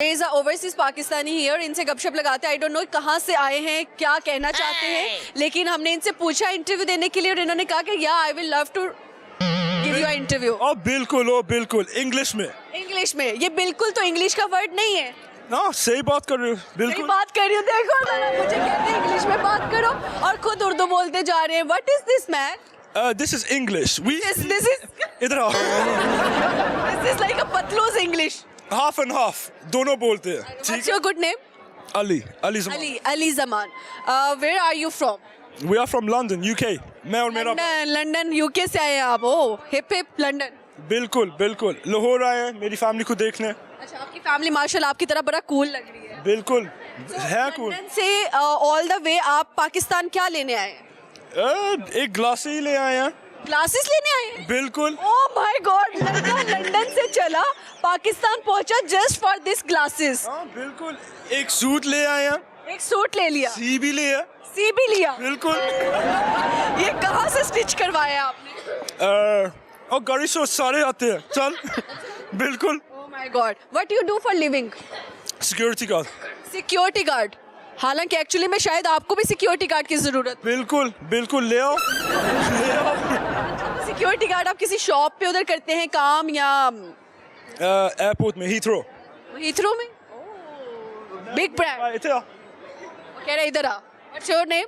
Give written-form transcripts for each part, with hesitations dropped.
Is overseas Pakistani here, इनसे गपशप लगाते हैं। आई डोंट नो कहाँ से आए हैं, क्या कहना चाहते हैं, लेकिन हमने इनसे पूछा इंटरव्यू देने के लिए और इन्होंने कहा कि या I will love to give you interview. Oh बिल्कुल इंग्लिश में। इंग्लिश में? ये बिल्कुल तो इंग्लिश का वर्ड नहीं है ना, सही बात कर रहे हो, बिल्कुल सही बात कर रही हूँ। देखो ना, मुझे कहते हैं इंग्लिश में बात करो और खुद उर्दू बोलते जा रहे हैं। What is this man? This is English. This इधर आओ। इज लाइक अ पतलूज इंग्लिश। हाफ एंड हाफ दोनों बोलते हैं। What's your good name? Ali Zaman. Ali Zaman. Where are you from? We are from London, UK. मैं और मेरा लंदन यूके से आए हैं आप? ओ हिप हिप लंदन। बिल्कुल लाहौर आए हैं मेरी फैमिली को देखने। अच्छा, आपकी फैमिली माशाल्लाह आपकी तरह बड़ा कूल लग रही है। बिल्कुल है कूल। लंदन से ऑल द वे आप पाकिस्तान क्या लेने आए हैं? एक ग्लास ही ले आए हैं। ग्लासेस लेने आए हैं? बिल्कुल। ओह माय गॉड, लंदन से चला पाकिस्तान पहुंचा जस्ट फॉर दिस ग्लासेस। हाँ बिल्कुल। एक सूट ले आए हैं। एक सूट ले लिया? सी भी लिया। सी भी लिया? बिल्कुल। ये कहाँ से स्टिच करवाया आपने? और गाड़ी से सारे आते हैं। चल। बिल्कुल। Oh my God, what you do for living? Security guard. Security guard? हालांकि एक्चुअली में शायद आपको भी सिक्योरिटी गार्ड की जरूरत। बिल्कुल ले आओ। सिक्योरिटी गार्ड आप किसी शॉप पे उधर करते हैं काम या एयरपोर्ट में? हीथ्रो में? Big brand. कह रहे इधर आ। What's your name?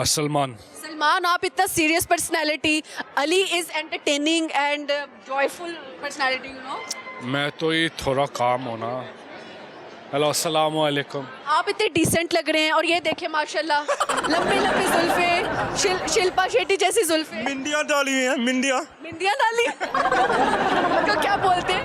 सलमान, आप इतना serious personality. Ali is entertaining and joyful personality, you know. मैं तो ये थोड़ा काम होना। हेलो, अस्सलाम वालेकुम। आप इतने डिसेंट लग रहे हैं और ये देखें माशाल्लाह, लंबे जुल्फे, शिल्पा शेट्टी जैसी जुल्फे। मिंडिया डाली हुई है। मिंडिया डाली तो क्या बोलते हैं?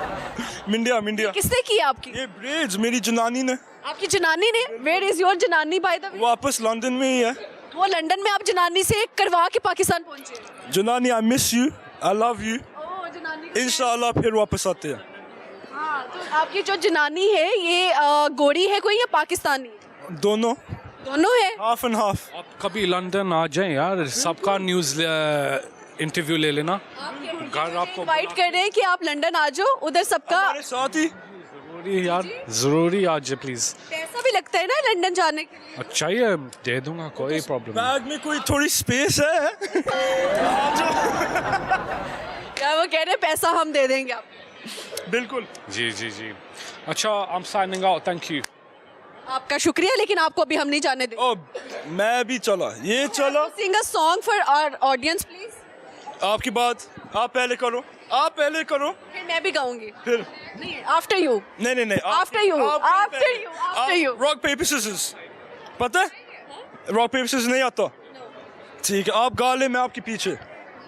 मिंडिया। किसने की आपकी? ये ब्रेड्स मेरी जनानी ने। आपकी जनानी ने? वेयर इज योर जनानी बाय द वे? वापस लंदन में ही है। वो लंदन में आप जनानी से करवा के पाकिस्तान पहुंचे? जनानी, I miss you, I love you. Oh जनानी। इंशाल्लाह फिर वापस आते हैं। हाँ, तो आपकी जो जनानी है ये गोरी है कोई या पाकिस्तानी? दोनों है। Half and half. आप कभी लंदन आ जाएं यार, सबका न्यूज़ इंटरव्यू ले लेना। घर आपको इनवाइट कर रहे हैं कि आप लंदन आ जाओ, उधर सबका हमारे साथ ही। जरूरी आज प्लीज। पैसा भी लगता है ना लंदन जाने के लिए? अच्छा ही दे दूंगा, कोई प्रॉब्लम नहीं। बैग में कोई थोड़ी स्पेस है। क्या वो कह रहे हैं पैसा हम दे देंगे आप? बिल्कुल। जी। अच्छा, I am signing out, thank you. आपका शुक्रिया, लेकिन आपको अभी हम नहीं जाने देंगे। ओ मैं भी चला, ये चला। Sing a song for our audience please. आपकी बात आप पहले करो। फिर मैं भी गाऊंगी। फिर नहीं, आफ्टर यू। नहीं। After you. Rock paper scissors. पता है? रॉक पेपर सिजर्स नहीं आता। ठीक है, आप गा ले, मैं आपके पीछे।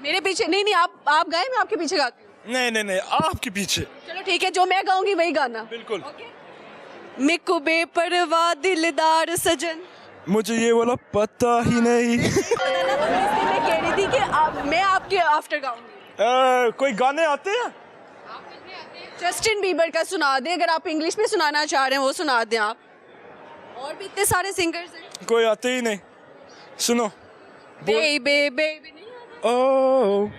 मेरे पीछे? नहीं, आप गाए, मैं आपके पीछे गाती हूँ। नहीं, आपके पीछे। चलो ठीक है, जो मैं गाऊंगी वही गाना। बिल्कुल। मिक्कू बेपरवाह दिलदार सजन। मुझे ये वाला पता ही नहीं। मैं कह रही थी कि मैं आपके आफ्टर गाऊंगी। कोई गाने आते हैं? जस्टिन बीबर का सुना दें, अगर आप इंग्लिश में सुनाना चाह रहे हैं वो सुना दें आप। और भी इतने सारे सिंगर्स हैं। कोई आते ही नहीं। सुनो। बेबी नहीं आता? ओह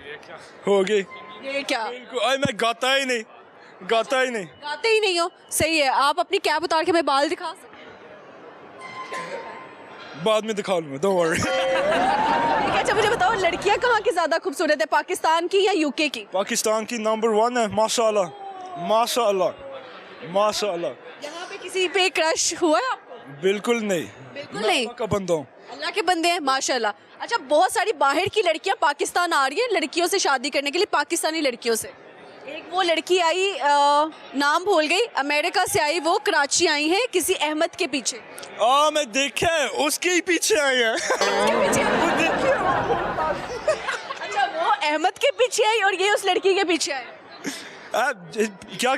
हो गई। ये क्या? बिल्कुल। मैं गाता ही नहीं। गाते ही नहीं हो? सही है। आप अपनी कैप उतार के मैं बाल दिखा सकते? बाद में दिखा लूंगा, डोंट वरी। अच्छा मुझे बताओ, लड़कियां कहाँ की ज्यादा खूबसूरत है, पाकिस्तान की या यूके की? पाकिस्तान की नंबर 1 है, माशाल्लाह। यहाँ पे किसी पे क्रश हुआ है आपको? बिल्कुल नहीं। बिल्कुल मैं नहीं। अल्लाह का बंदा हूँ। अल्लाह के बंदे हैं, माशाल्लाह। अच्छा, बहुत सारी बाहर की लड़कियां पाकिस्तान आ रही हैं लड़कियों से शादी करने के लिए, पाकिस्तानी लड़कियों से। एक वो लड़की आई, नाम भूल गई, अमेरिका से आई, वो कराची आई है किसी अहमद के पीछे। मैं देखा है, उसके ही पीछे आए हैं। अच्छा, वो अहमद के पीछे आई और ये उस लड़की के पीछे आए। क्या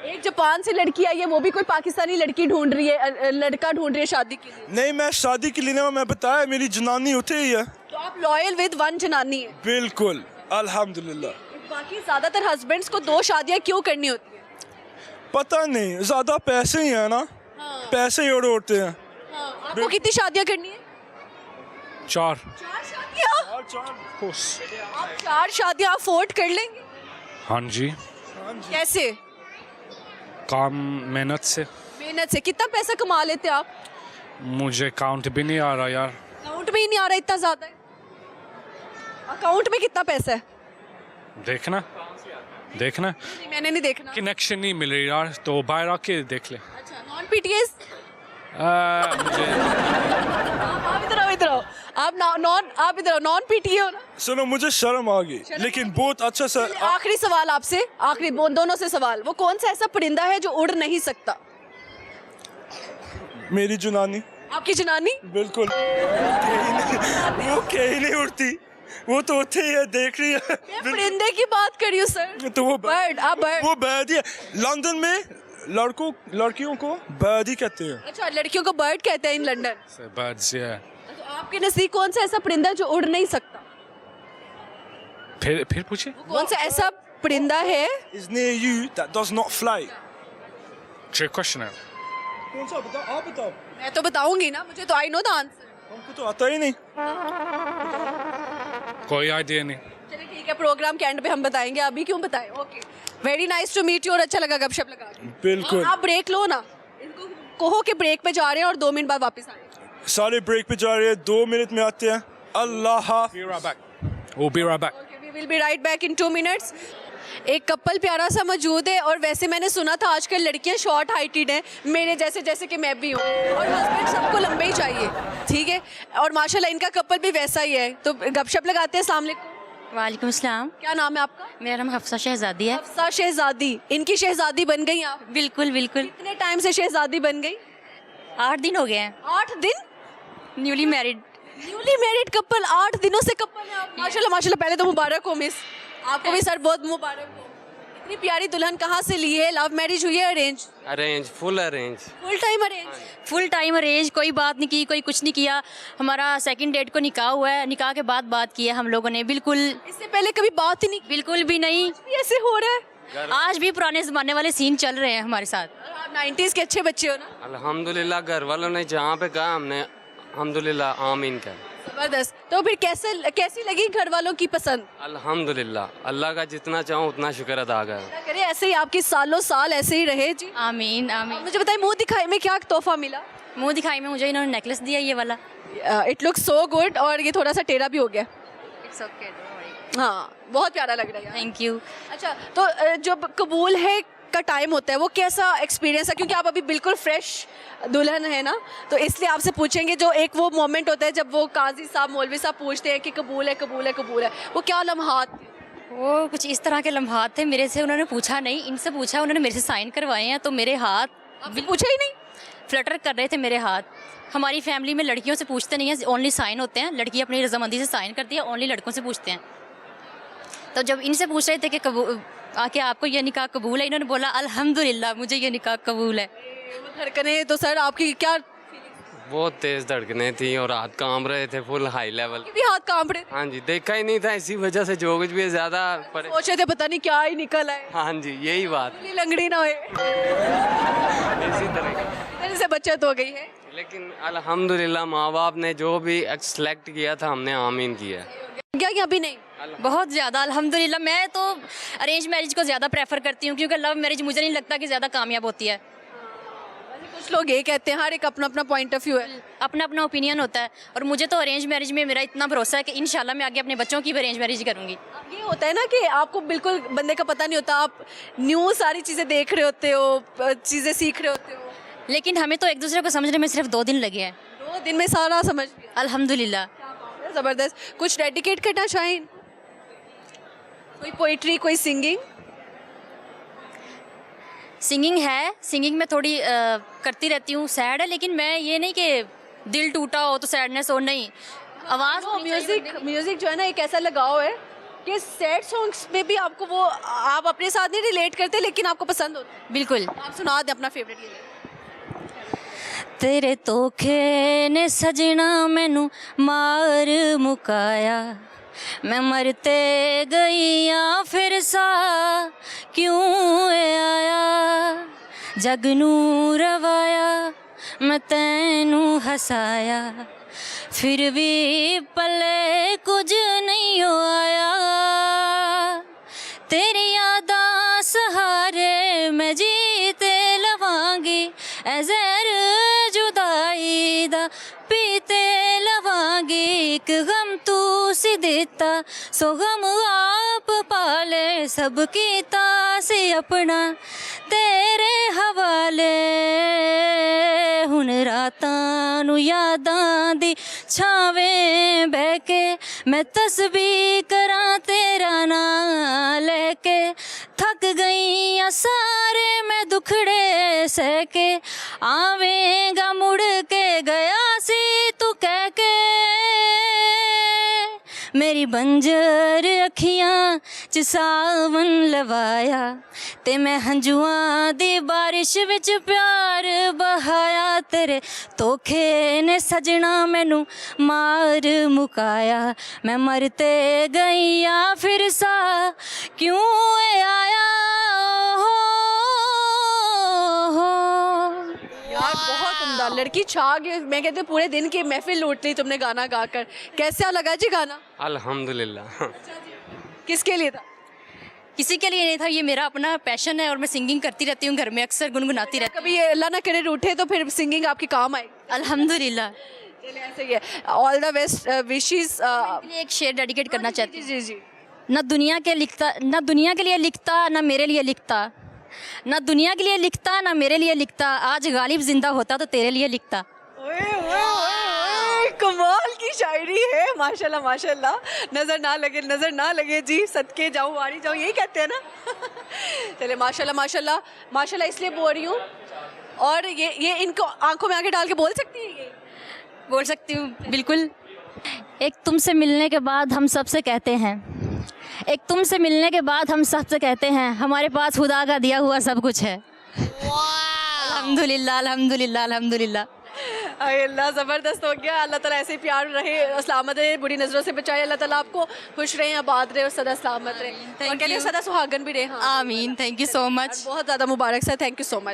एक जापान से लड़की आई है, वो भी कोई पाकिस्तानी लड़की ढूंढ रही है, लड़का ढूंढ रही है शादी के लिए। नहीं, मैं शादी के लिए नहीं, मैं बताया मेरी जनानी होती ही है। तो आप लॉयल विद वन जनानी है? बिल्कुल, अल्हम्दुलिल्लाह। बाकी ज्यादातर हस्बैंड्स को 2 शादियां क्यों करनी होती है? पता नहीं, ज्यादा पैसे ही है ना। हाँ। पैसे ही उड़ते हैं। हाँ। आपको कितनी शादियां करनी है? 4 शादियां? आप 4 शादियां अफोर्ड कर लेंगे? हाँ जी। कैसे? काम मेहनत से। मेहनत से। कितना पैसा कमा लेते आप? मुझे काउंट भी नहीं आ रहा यार। अकाउंट में ही नहीं आ रहा, इतना ज्यादा है? अकाउंट में कितना पैसा है? देखना देखना नहीं, मैंने नहीं देखना। कनेक्शन नहीं मिल रही यार, तो बाहर आके देख ले। अच्छा, नॉन पीटीएस? मुझे आप इधर आओ, इधर आओ। आप आप इधर आओ, नॉन पीटीए हो ना? सुनो मुझे शर्म आ गई, लेकिन बहुत अच्छा सा। आखिरी सवाल आपसे, आखिरी दोनों से सवाल। वो कौन सा ऐसा परिंदा है जो उड़ नहीं सकता? मेरी जुनानी। आपकी जनानी? बिल्कुल। वो कहीं नहीं उड़ती, वो तो उठे ही है, देख रही है। मैं परिंदे की बात कर रही हूँ सर। तो वो बर्ड, आप बर्ड। वो बर्ड ही है। लंदन में लड़कियों को बर्ड ही कहते हैं। अच्छा, लड़कियों को बर्ड कहते हैं इन लंदन। बर्ड्स है। तो आपके नजदीक कौन सा ऐसा परिंदा है जो उड़ नहीं सकता? फिर पूछिए। कौन सा ऐसा परिंदा है? Is near you that does not fly. Trick question है। कौन सा बताओ, आप बताओ। मैं तो बताऊंगी ना, मुझे तो आई नो द आंसर। हमको तो आता ही नहीं। कोई आइडिया नहीं। चलिए ठीक है, प्रोग्राम के एंड पे हम बताएंगे, अभी क्यों बताएं? Okay, very nice to meet you, और अच्छा लगा गपशप लगा के। बिल्कुल। आप ब्रेक लो ना, इनको कहो कि ब्रेक पे जा रहे हैं और 2 मिनट बाद वापस आए। सारे ब्रेक पे जा रहे हैं, 2 मिनट में आते हैं। अल्लाह हाफ़िज़। We'll be right back. Okay, we will be right back in 2 minutes. एक कपल प्यारा सा मौजूद है, और वैसे मैंने सुना था आजकल लड़कियां शॉर्ट हाइटेड हैं, मेरे जैसे, जैसे कि मैं भी हूँ, और हस्बैंड सबको लंबे ही चाहिए, ठीक है? और माशाल्लाह इनका कपल भी वैसा ही है, तो गपशप लगाते हैं। अस्सलाम वालेकुम। वालेकुम अस्सलाम। क्या नाम है आपका? मेरा नाम हफ्सा शहजादी है। हफ्सा शहजादी। इनकी शहजादी बन गई आप? बिल्कुल बिल्कुल। कितने टाइम से शहजादी बन गई? 8 दिन हो गए हैं। 8 दिन? Newly married. Newly married couple, 8 दिनों से कपल है आप। माशाल्लाह माशाल्लाह, पहले तो मुबारक हो मिस, आपको भी सर बहुत मुबारक हो। इतनी प्यारी दुल्हन कहाँ से ली है? लव मैरिज हुई है, arrange? Arrange, full arrange. Full time arrange? Full time arrange, कोई बात नहीं की, कोई कुछ नहीं किया। हमारा सेकंड डेट को निकाह हुआ है, निकाह के बाद बात की है हम लोगों ने। बिल्कुल इससे पहले कभी बात ही नहीं की? बिल्कुल भी नहीं। भी ऐसे हो रहा है? आज भी पुराने ज़माने वाले सीन चल रहे हैं हमारे साथ। आप 90s के अच्छे बच्चे हो ना? अल्हम्दुलिल्लाह, घर वालों ने जहाँ पे कहा हमने अल्हम्दुलिल्लाह आमीन कर। जबरदस्त। तो फिर कैसी लगी घर वालों की पसंद? अल्हम्दुलिल्लाह, अल्लाह का जितना चाहूँ उतना शुक्र अदा कर। अल्लाह करे ऐसे ही आपकी सालों साल ऐसे ही रहे जी। आमीन आमीन। मुझे बताइए, मुंह दिखाई में क्या तोहफा मिला? मुंह दिखाई में मुझे इन्होंने नेकलेस दिया, ये वाला। इट लुक सो गुड, और ये थोड़ा सा टेढ़ा भी हो गया। It's okay. हाँ, बहुत प्यारा लग रहा है। Thank you. अच्छा, तो जब कबूल है का टाइम होता है, वो कैसा एक्सपीरियंस है? क्योंकि आप अभी बिल्कुल फ्रेश दुल्हन है ना, तो इसलिए आपसे पूछेंगे, जो एक वो मोमेंट होता है जब वो काजी साहब, मौलवी साहब पूछते हैं कि कबूल है कबूल है कबूल है, वो क्या लम्हात थे? वो कुछ इस तरह के लम्हात थे। मेरे से उन्होंने पूछा नहीं, इनसे पूछा, उन्होंने मेरे से साइन करवाए हैं, तो मेरे हाथ आपसे पूछा ही नहीं? फ्लटर कर रहे थे मेरे हाथ। हमारी फैमिली में लड़कियों से पूछते नहीं है, ओनली साइन होते हैं। लड़की अपनी रजामंदी से साइन करती है, ओनली लड़कों से पूछते हैं। तो जब इनसे पूछ रहे थे कि आके आपको ये निकाह कबूल है, इन्होंने बोला अल्हम्दुलिल्लाह मुझे ये निकाह कबूल है। वो धड़कने तो सर आपकी क्या? बहुत तेज धड़कने थी और हाथ कांप रहे थे, फुल हाई लेवल। भी हाथ कांप रहे थे? हाँ जी, देखा ही नहीं था, इसी वजह से जो कुछ भी है ज्यादा सोचे थे पता नहीं क्या ही निकल आए। हाँ जी, यही बात। लंगड़ी ना होए, इसी तरह की। इधर से बचत हो गई है। लेकिन अल्हम्दुलिल्लाह माँ बाप ने जो भी सेलेक्ट किया था हमने आमीन किया। क्या क्या भी नहीं? बहुत ज़्यादा अल्हम्दुलिल्लाह। मैं तो अरेंज मैरिज को ज़्यादा प्रेफर करती हूँ, क्योंकि लव मैरिज मुझे नहीं लगता कि ज़्यादा कामयाब होती है। कुछ लोग ये कहते हैं, हर एक अपना अपना पॉइंट ऑफ व्यू है, अपना अपना ओपिनियन होता है। और मुझे तो अरेंज मैरिज में मेरा इतना भरोसा है कि इंशाल्लाह मैं आगे अपने बच्चों की भी अरेंज मैरिज करूँगी। ये होता है ना कि आपको बिल्कुल बंदे का पता नहीं होता, आप न्यू सारी चीज़ें देख रहे होते हो, चीज़ें सीख रहे होते हो, लेकिन हमें तो एक दूसरे को समझने में सिर्फ 2 दिन लगे हैं। 2 दिन में सारा समझ गया। अल्हम्दुलिल्लाह। ज़बरदस्त। कुछ डेडिकेट करना चाहें? कोई पोइट्री, कोई सिंगिंग? सिंगिंग है, सिंगिंग में थोड़ी करती रहती हूँ। सैड है, लेकिन मैं ये नहीं कि दिल टूटा हो तो सैडनेस हो, नहीं। आवाज़ म्यूजिक जो है ना, एक ऐसा लगाव है कि सैड सॉन्ग्स में भी आपको वो, आप अपने साथ नहीं रिलेट करते, लेकिन आपको पसंद होता है। बिल्कुल। आप सुना दें अपना फेवरेट ये। तेरे धोखे ने सजना मैनू मार मुकाया, मैं मरते गई फिर सा क्यों आया, जग नू रवाया मैं तैनू हसाया, फिर भी पले कुछ नहीं हो आया, तेरी यादां सहारे मैं जीते ऐ ज़हर जुदाई दा पीते लवांगी एक गम तू सी देता सो गम आप पाले सब कीता सी अपना तेरे हवाले हुन रातां नू यादां दी छावें बह के मैं तस्बीह करां तेरा नां लेके थक गई आ सारे मैं दुखड़े सह के आवेंगा मुड़ के गया सी तू कह के मेरी बंजर अखियां च सावन लवाया ते मैं हंजुआं दी बारिश विच प्यार बहाया तेरे धोखे ने सजना मैनू मार मुकाया मैं मरते गईया फिर सा क्यों ए आया यार बहुत उम्दा, लड़की छा गई। मैं कहती हूँ पूरे दिन की महफिल लूट ली तुमने गाना गाकर। कैसा लगा जी गाना? अल्हम्दुलिल्लाह। किसके लिए था? किसी के लिए नहीं था, ये मेरा अपना पैशन है और मैं सिंगिंग करती रहती हूँ घर में, अक्सर गुनगुनाती रहती कभी ये अल्लाह ना करे रूठे तो फिर सिंगिंग आपके काम आएगी। हूँ अल्हम्दुलिल्लाह। चलिए ऐसे ही है। All the best wishes. एक शेर डेडिकेट करना चाहती जी जी। हूँ। न दुनिया के लिए लिखता न मेरे लिए लिखता, न दुनिया के लिए लिखता न मेरे लिए लिखता, आज गालिब जिंदा होता तो तेरे लिए लिखता। ओए ओए ओए, कमाल की शायरी है, माशाल्लाह माशाल्लाह। नजर ना लगे जी, सदके जाऊं वारी जाऊं, यही कहते हैं ना। चले माशाल्लाह माशाल्लाह माशाल्लाह, इसलिए बोल रही हूँ। और ये इनको आंखों में आंखें डाल के बोल सकती है? ये बोल सकती हूँ बिल्कुल। एक तुमसे मिलने के बाद हम सबसे कहते हैं, एक तुमसे मिलने के बाद हम सबसे कहते हैं हमारे पास खुदा का दिया हुआ सब कुछ है। अल्हम्दुलिल्लाह अल्हम्दुलिल्लाह अल्हम्दुलिल्लाह। अल्लाह ज़बरदस्त हो गया। अल्लाह ताला ऐसे ही प्यार रहे, सलामत रहे, बुरी नज़रों से बचाए। अल्लाह ताला आपको खुश रहे, आबाद रहे और सदा सलामत रहे, और कहते हैं सदा सुहागन भी रहे। हाँ आमीन। Thank you so much. बहुत ज़्यादा मुबारक sir, thank you so much.